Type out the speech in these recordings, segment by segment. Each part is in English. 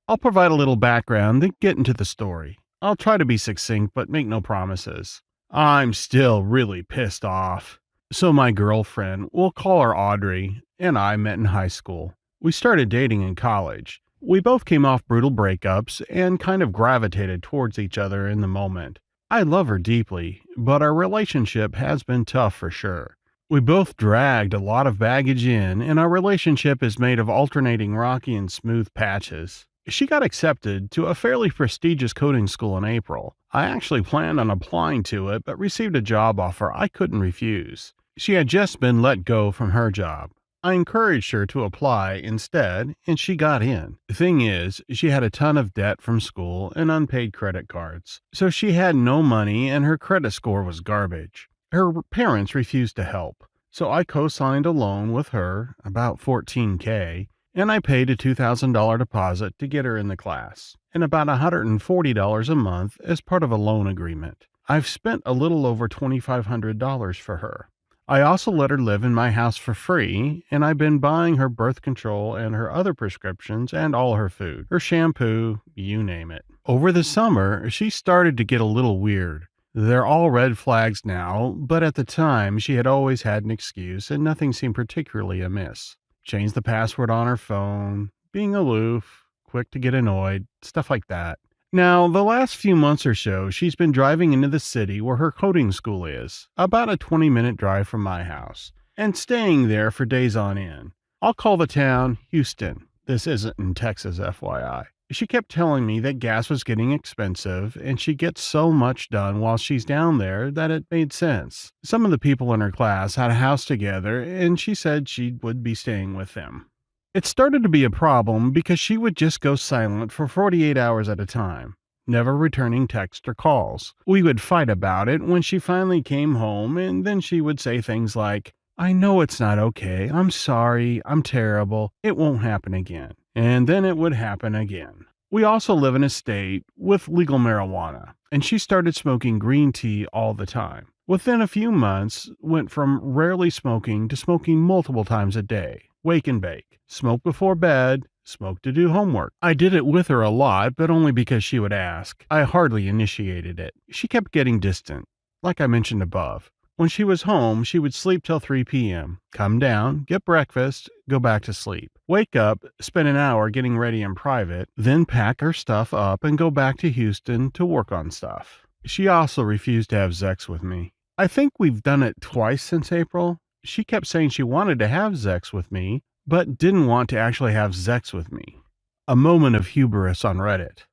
I'll provide a little background, then get into the story. I'll try to be succinct, but make no promises. I'm still really pissed off. So, my girlfriend, we'll call her Audrey, and I met in high school. We started dating in college. We both came off brutal breakups and kind of gravitated towards each other in the moment. I love her deeply, but our relationship has been tough for sure. We both dragged a lot of baggage in, and our relationship is made of alternating rocky and smooth patches. She got accepted to a fairly prestigious coding school in April. I actually planned on applying to it, but received a job offer I couldn't refuse. She had just been let go from her job. I encouraged her to apply instead, and she got in. The thing is, she had a ton of debt from school and unpaid credit cards, so she had no money and her credit score was garbage. Her parents refused to help, so I co-signed a loan with her, about $14K, and I paid a $2,000 deposit to get her in the class, and about $140 a month as part of a loan agreement. I've spent a little over $2,500 for her. I also let her live in my house for free, and I've been buying her birth control and her other prescriptions and all her food, her shampoo, you name it. Over the summer, she started to get a little weird. They're all red flags now, but at the time, she had always had an excuse and nothing seemed particularly amiss. Changed the password on her phone, being aloof, quick to get annoyed, stuff like that. Now, the last few months or so, she's been driving into the city where her coding school is, about a 20-minute drive from my house, and staying there for days on end. I'll call the town Houston. This isn't in Texas, FYI. She kept telling me that gas was getting expensive, and she gets so much done while she's down there that it made sense. Some of the people in her class had a house together, and she said she would be staying with them. It started to be a problem because she would just go silent for 48 hours at a time, never returning texts or calls. We would fight about it when she finally came home, and then she would say things like, "I know it's not okay. I'm sorry. I'm terrible. It won't happen again." And then it would happen again. We also live in a state with legal marijuana, and she started smoking green tea all the time. Within a few months, went from rarely smoking to smoking multiple times a day. Wake and bake. Smoke before bed. Smoke to do homework. I did it with her a lot, but only because she would ask. I hardly initiated it. She kept getting distant, like I mentioned above. When she was home, she would sleep till 3 p.m., come down, get breakfast, go back to sleep. Wake up, spend an hour getting ready in private, then pack her stuff up and go back to Houston to work on stuff. She also refused to have sex with me. I think we've done it twice since April. She kept saying she wanted to have sex with me, but didn't want to actually have sex with me. A moment of hubris on Reddit.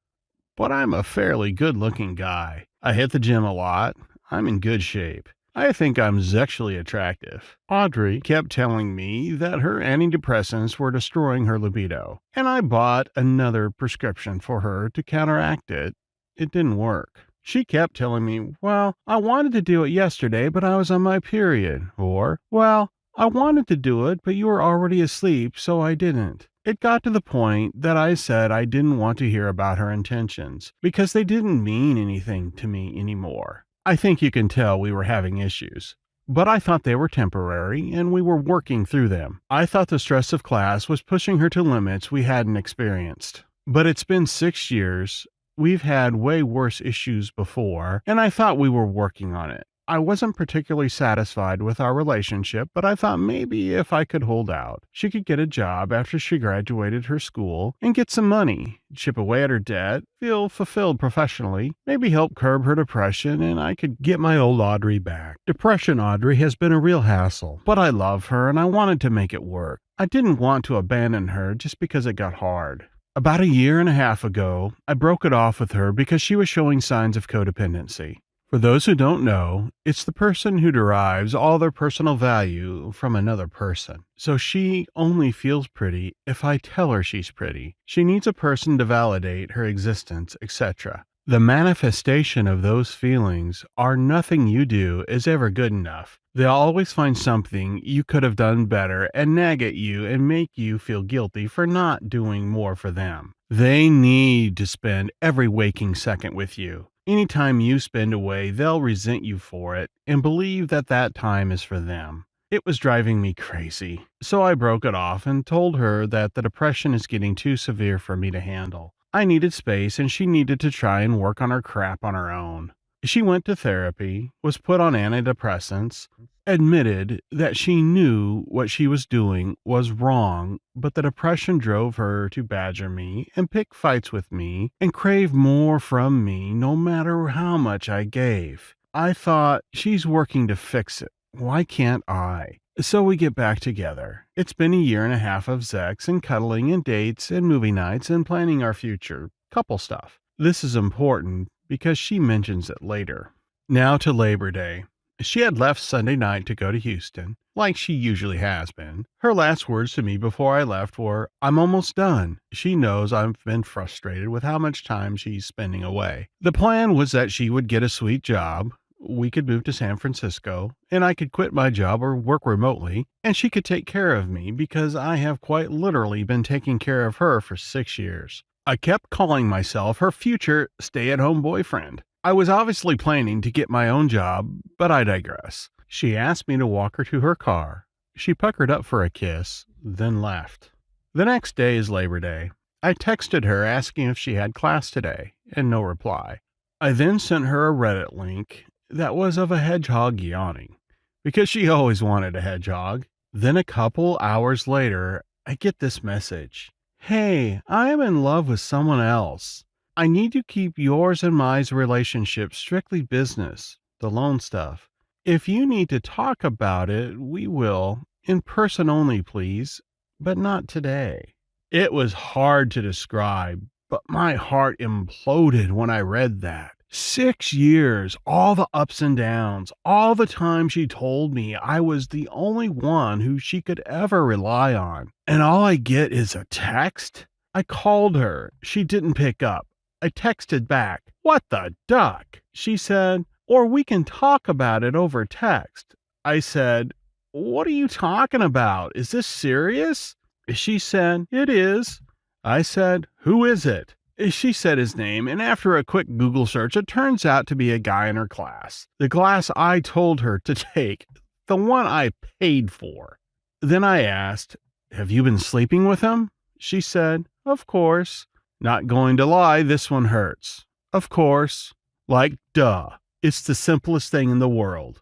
But I'm a fairly good-looking guy. I hit the gym a lot. I'm in good shape. I think I'm sexually attractive. Audrey kept telling me that her antidepressants were destroying her libido, and I bought another prescription for her to counteract it. It didn't work. She kept telling me, "Well, I wanted to do it yesterday, but I was on my period." Or, "Well, I wanted to do it, but you were already asleep, so I didn't." It got to the point that I said I didn't want to hear about her intentions, because they didn't mean anything to me anymore. I think you can tell we were having issues. But I thought they were temporary, and we were working through them. I thought the stress of class was pushing her to limits we hadn't experienced. But it's been 6 years. We've had way worse issues before, and I thought we were working on it. I wasn't particularly satisfied with our relationship, but I thought maybe if I could hold out, she could get a job after she graduated her school and get some money, chip away at her debt, feel fulfilled professionally, maybe help curb her depression, and I could get my old Audrey back. Depression Audrey has been a real hassle, but I love her and I wanted to make it work. I didn't want to abandon her just because it got hard. About a year and a half ago, I broke it off with her because she was showing signs of codependency. For those who don't know, it's the person who derives all their personal value from another person. So she only feels pretty if I tell her she's pretty. She needs a person to validate her existence, etc. The manifestation of those feelings are nothing you do is ever good enough. They'll always find something you could have done better and nag at you and make you feel guilty for not doing more for them. They need to spend every waking second with you. Anytime you spend away, they'll resent you for it and believe that that time is for them. It was driving me crazy, so I broke it off and told her that the depression is getting too severe for me to handle. I needed space and she needed to try and work on her crap on her own. She went to therapy, was put on antidepressants, admitted that she knew what she was doing was wrong, but the depression drove her to badger me and pick fights with me and crave more from me no matter how much I gave. I thought, she's working to fix it. Why can't I? So we get back together. It's been a year and a half of sex and cuddling and dates and movie nights and planning our future. Couple stuff. This is important because she mentions it later. Now to Labor Day. She had left Sunday night to go to Houston, like she usually has been. Her last words to me before I left were, "I'm almost done." She knows I've been frustrated with how much time she's spending away. The plan was that she would get a sweet job, we could move to San Francisco, and I could quit my job or work remotely, and she could take care of me because I have quite literally been taking care of her for 6 years. I kept calling myself her future stay-at-home boyfriend. I was obviously planning to get my own job, but I digress. She asked me to walk her to her car. She puckered up for a kiss, then left. The next day is Labor Day. I texted her asking if she had class today, and no reply. I then sent her a Reddit link that was of a hedgehog yawning, because she always wanted a hedgehog. Then a couple hours later, I get this message. "Hey, I am in love with someone else. I need to keep yours and my relationship strictly business, the loan stuff. If you need to talk about it, we will. In person only, please, but not today." It was hard to describe, but my heart imploded when I read that. 6 years, all the ups and downs, all the time she told me I was the only one who she could ever rely on. And all I get is a text? I called her. She didn't pick up. I texted back, "What the duck?" She said, "Or we can talk about it over text." I said, "What are you talking about? Is this serious?" She said, "It is." I said, "Who is it?" She said his name, and after a quick Google search, it turns out to be a guy in her class. The class I told her to take, the one I paid for. Then I asked, "Have you been sleeping with him?" She said, "Of course." Not going to lie, this one hurts. Of course. Like, duh. It's the simplest thing in the world.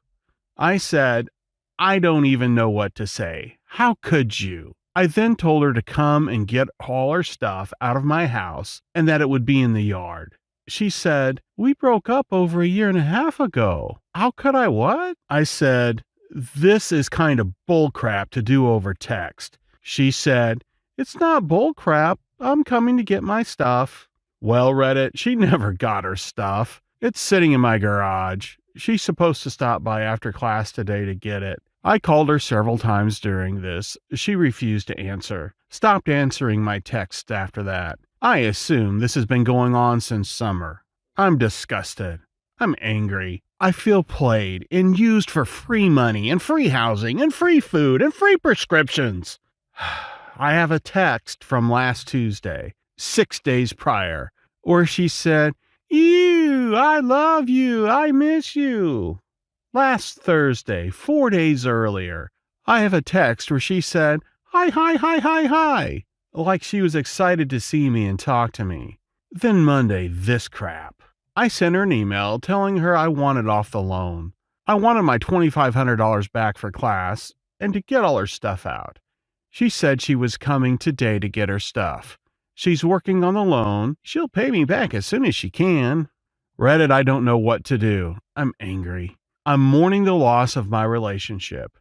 I said, "I don't even know what to say. How could you?" I then told her to come and get all her stuff out of my house and that it would be in the yard. She said, "We broke up over a year and a half ago. How could I what?" I said, "This is kind of bullcrap to do over text." She said, "It's not bullcrap. I'm coming to get my stuff." Well, Reddit, she never got her stuff. It's sitting in my garage. She's supposed to stop by after class today to get it. I called her several times during this. She refused to answer. Stopped answering my texts after that. I assume this has been going on since summer. I'm disgusted. I'm angry. I feel played and used for free money and free housing and free food and free prescriptions. I have a text from last Tuesday, 6 days prior, where she said, "Ew, I love you. I miss you." Last Thursday, 4 days earlier, I have a text where she said, "Hi, hi, hi, hi, hi," like she was excited to see me and talk to me. Then Monday, this crap. I sent her an email telling her I wanted off the loan. I wanted my $2,500 back for class and to get all her stuff out. She said she was coming today to get her stuff. She's working on the loan. She'll pay me back as soon as she can. Reddit, I don't know what to do. I'm angry. I'm mourning the loss of my relationship.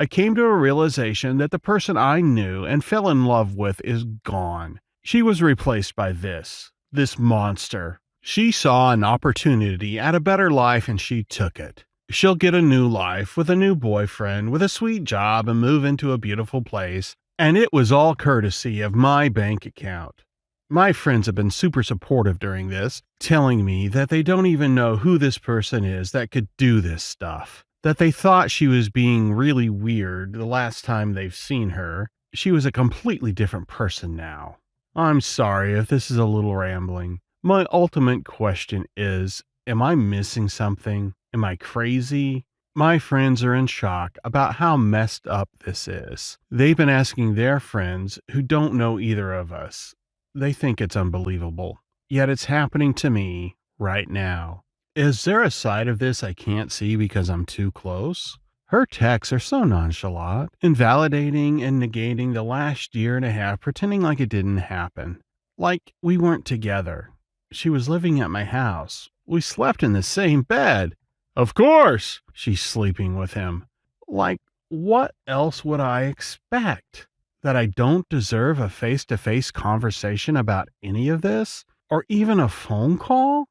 I came to a realization that the person I knew and fell in love with is gone. She was replaced by this monster. She saw an opportunity at a better life and she took it. She'll get a new life with a new boyfriend, with a sweet job and move into a beautiful place. And it was all courtesy of my bank account. My friends have been super supportive during this, telling me that they don't even know who this person is that could do this stuff. That they thought she was being really weird the last time they've seen her. She was a completely different person now. I'm sorry if this is a little rambling. My ultimate question is, am I missing something? Am I crazy? My friends are in shock about how messed up this is. They've been asking their friends who don't know either of us. They think it's unbelievable. Yet it's happening to me right now. Is there a side of this I can't see because I'm too close? Her texts are so nonchalant, invalidating and negating the last year and a half, pretending like it didn't happen. Like we weren't together. She was living at my house. We slept in the same bed. Of course, she's sleeping with him. Like, what else would I expect? That I don't deserve a face to face conversation about any of this? Or even a phone call?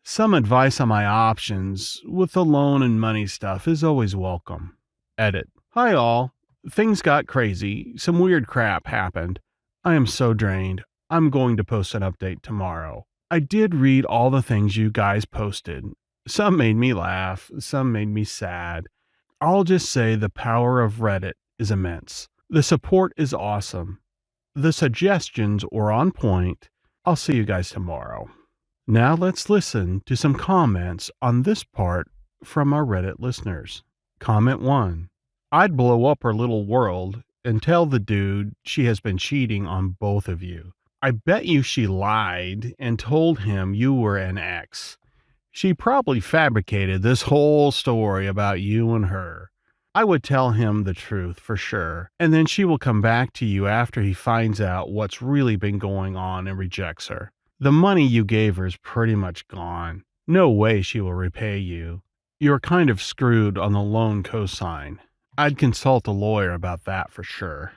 Some advice on my options with the loan and money stuff is always welcome. Edit. Hi all. Things got crazy. Some weird crap happened. I am so drained. I'm going to post an update tomorrow. I did read all the things you guys posted. Some made me laugh, some made me sad. I'll just say the power of Reddit is immense. The support is awesome. The suggestions were on point. I'll see you guys tomorrow. Now let's listen to some comments on this part from our Reddit listeners. Comment 1. I'd blow up her little world and tell the dude she has been cheating on both of you. I bet you she lied and told him you were an ex. She probably fabricated this whole story about you and her. I would tell him the truth for sure, and then she will come back to you after he finds out what's really been going on and rejects her. The money you gave her is pretty much gone. No way she will repay you. You're kind of screwed on the loan cosign. I'd consult a lawyer about that for sure.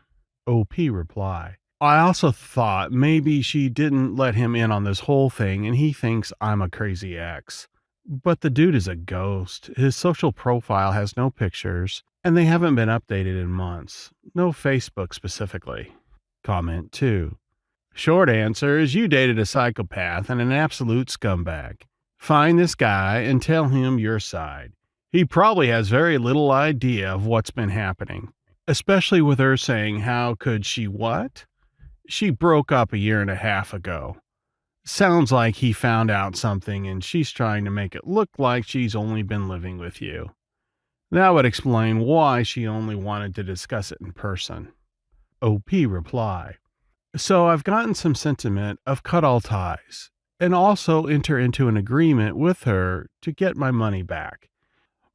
OP reply. I also thought maybe she didn't let him in on this whole thing and he thinks I'm a crazy ex. But the dude is a ghost. His social profile has no pictures, and they haven't been updated in months. No Facebook specifically. Comment 2. Short answer is you dated a psychopath and an absolute scumbag. Find this guy and tell him your side. He probably has very little idea of what's been happening, especially with her saying how could she what? She broke up a year and a half ago. Sounds like he found out something and she's trying to make it look like she's only been living with you. That would explain why she only wanted to discuss it in person. OP reply. So I've gotten some sentiment of cut all ties and also enter into an agreement with her to get my money back.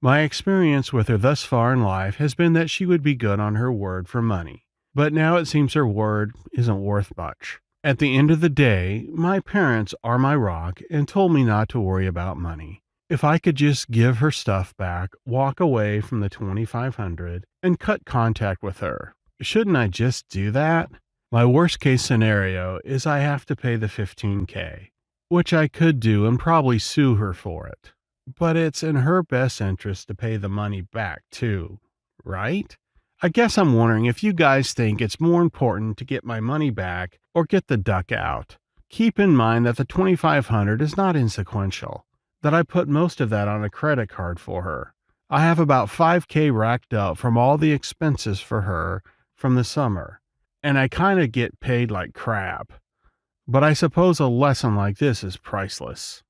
My experience with her thus far in life has been that she would be good on her word for money, but now it seems her word isn't worth much. At the end of the day, my parents are my rock and told me not to worry about money. If I could just give her stuff back, walk away from the $2,500 and cut contact with her. Shouldn't I just do that? My worst case scenario is I have to pay the $15,000, which I could do and probably sue her for it. But it's in her best interest to pay the money back too, right? I guess I'm wondering if you guys think it's more important to get my money back or get the duck out. Keep in mind that the $2,500 is not insequential, that I put most of that on a credit card for her. I have about $5,000 racked up from all the expenses for her from the summer, and I kind of get paid like crap. But I suppose a lesson like this is priceless.